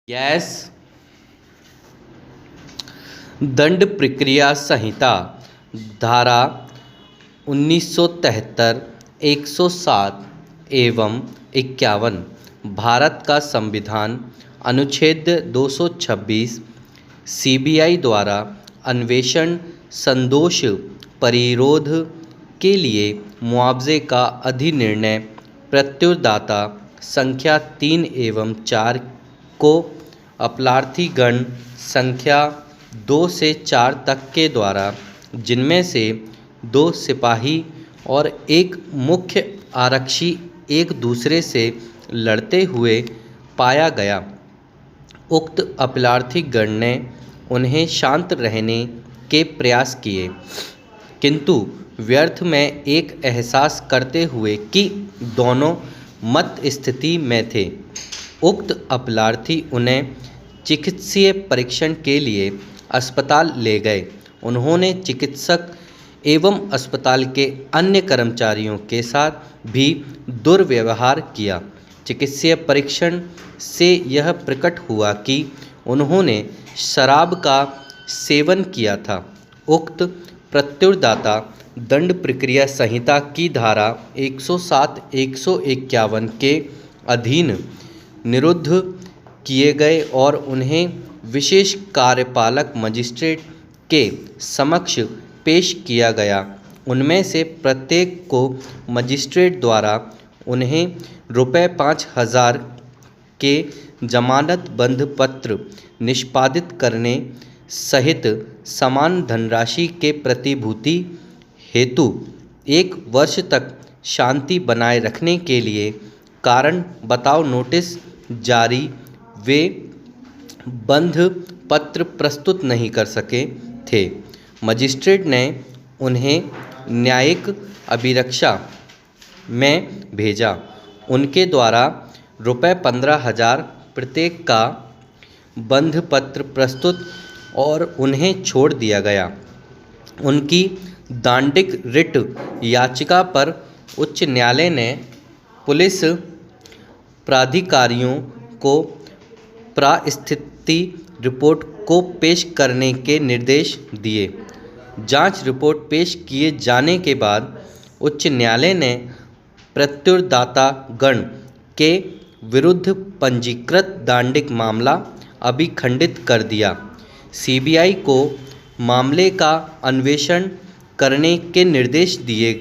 Gas दंड प्रक्रिया संहिता धारा 1973, 107 एवं 51, भारत का संविधान अनुच्छेद 226, सीबीआई द्वारा अन्वेषण संदोष परिरोध के लिए मुआवजे का अधिनिर्णय प्रत्युरदाता संख्या 3 एवं 4 को अपराधीगण संख्या 2 से 4 तक के द्वारा, जिनमें से 2 सिपाही और एक मुख्य आरक्षी एक दूसरे से लड़ते हुए पाया गया, उक्त अपराधीगण ने उन्हें शांत रहने के प्रयास किए, किंतु व्यर्थ में एक एहसास करते हुए कि दोनों मत स्थिति में थे। उक्त अपराधी उन्हें चिकित्सीय परीक्षण के लिए अस्पताल ले गए। उन्होंने चिकित्सक एवं अस्पताल के अन्य कर्मचारियों के साथ भी दुर्व्यवहार किया। चिकित्सीय परीक्षण से यह प्रकट हुआ कि उन्होंने शराब का सेवन किया था। उक्त प्रत्युरदाता दंड प्रक्रिया संहिता की धारा 107, 151 के अधीन निरुद्ध किए गए और उन्हें विशेष कार्यपालक मजिस्ट्रेट के समक्ष पेश किया गया। उनमें से प्रत्येक को मजिस्ट्रेट द्वारा उन्हें ₹5,000 के जमानत बंध पत्र निष्पादित करने सहित समान धनराशि के प्रतिभूति हेतु 1 वर्ष तक शांति बनाए रखने के लिए कारण बताओ नोटिस जारी वे बंध पत्र प्रस्तुत नहीं कर सके थे। मजिस्ट्रेट ने उन्हें न्यायिक अभिरक्षा में भेजा। उनके द्वारा ₹15,000 प्रत्येक का बंध पत्र प्रस्तुत और उन्हें छोड़ दिया गया। उनकी दांडिक रिट याचिका पर उच्च न्यायालय ने पुलिस प्राधिकारियों को परिस्थिति रिपोर्ट को पेश करने के निर्देश दिए। जांच रिपोर्ट पेश किए जाने के बाद उच्च न्यायालय ने प्रत्युरदातागण के विरुद्ध पंजीकृत दांडिक मामला अभिखंडित कर दिया। सीबीआई को मामले का अन्वेषण करने के निर्देश दिए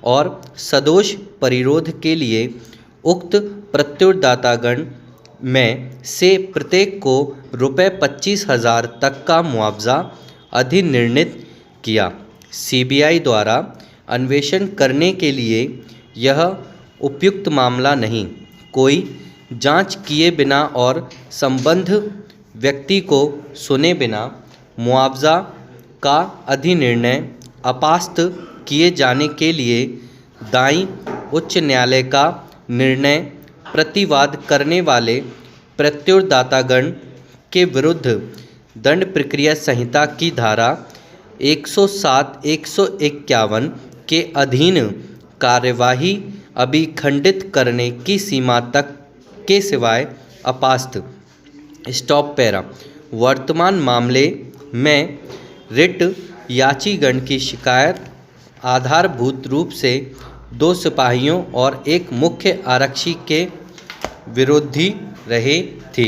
और सदोष परिरोध के लिए उक्त प्रत्युरदातागण में से प्रत्येक को ₹25,000 तक का मुआवजा अधिनिर्णित किया। सीबीआई द्वारा अन्वेषण करने के लिए यह उपयुक्त मामला नहीं, कोई जांच किए बिना और संबद्ध व्यक्ति को सुने बिना मुआवजा का अधिनिर्णय अपास्त किए जाने के लिए दाईं उच्च न्यायालय का निर्णय प्रतिवाद करने वाले प्रत्युरदातागण के विरुद्ध दंड प्रक्रिया संहिता की धारा 107, 151 के अधीन कार्यवाही अभिखंडित करने की सीमा तक के सिवाय अपास्त। Stop para. वर्तमान मामले में रिट याचीगण की शिकायत आधारभूत रूप से 2 सिपाहियों और एक मुख्य आरक्षी के विरोधी रही थी।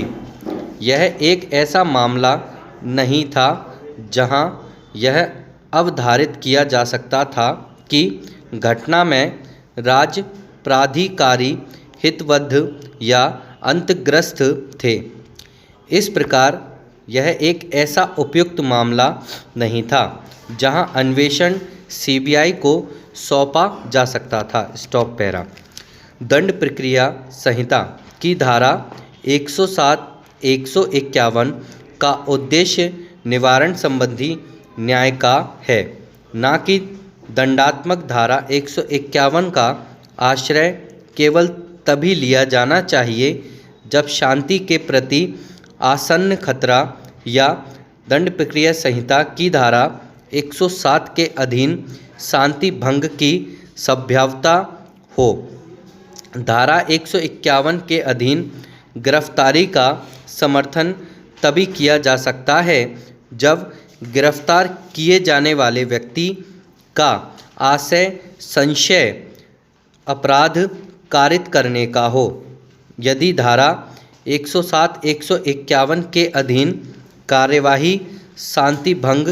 यह एक ऐसा मामला नहीं था जहां यह अवधारित किया जा सकता था कि घटना में राज्य प्राधिकारी हितबद्ध या अंतर्ग्रस्त थे। इस प्रकार यह एक ऐसा उपयुक्त मामला नहीं था जहां अन्वेषण सीबीआई को सौंपा जा सकता था। Stop para. दंड प्रक्रिया संहिता की धारा 107, 151 का उद्देश्य निवारण संबंधी न्याय का है, न कि दंडात्मक धारा 151 का आश्रय केवल तभी लिया जाना चाहिए जब शांति के प्रति आसन्न खतरा या दंड प्रक्रिया संहिता की धारा 107 के अधीन शांति भंग की संभाव्यता हो। धारा 151 के अधीन गिरफ्तारी का समर्थन तभी किया जा सकता है जब गिरफ्तार किए जाने वाले व्यक्ति का आशय संशय अपराध कारित करने का हो। यदि धारा 107-151 के अधीन कार्यवाही शांति भंग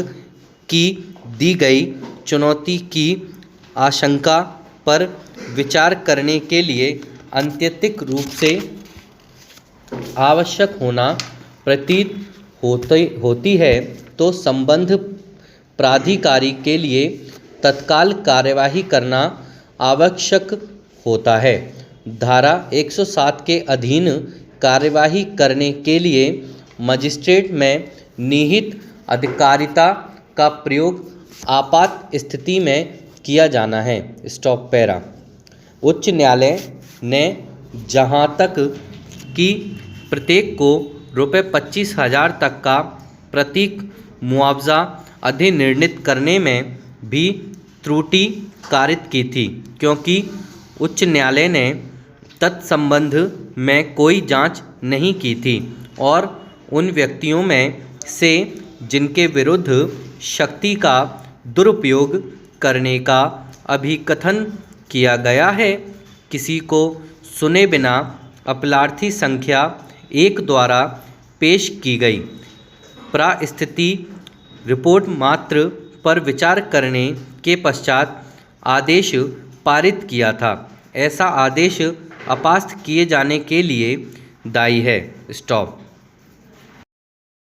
की दी गई चुनौती की आशंका पर विचार करने के लिए अत्यंतिक रूप से आवश्यक होना प्रतीत होती है तो संबद्ध प्राधिकारी के लिए तत्काल कार्यवाही करना आवश्यक होता है। धारा 107 के अधीन कार्यवाही करने के लिए मजिस्ट्रेट में निहित अधिकारिता का प्रयोग आपात स्थिति में किया जाना है। Stop para. उच्च न्यायालय ने जहां तक कि प्रत्येक को ₹25,000 तक का प्रतीक मुआवजा अधिनिर्णित करने में भी त्रुटि कारित की थी, क्योंकि उच्च न्यायालय ने तत्संबंध में कोई जांच नहीं की थी और उन व्यक्तियों में से जिनके विरुद्ध शक्ति का दुरुपयोग करने का अभिकथन किया गया है, किसी को सुने बिना अपराधी संख्या 1 द्वारा पेश की गई परिस्थिति रिपोर्ट मात्र पर विचार करने के पश्चात आदेश पारित किया था। ऐसा आदेश अपास्त किए जाने के लिए दायी है। स्टॉप।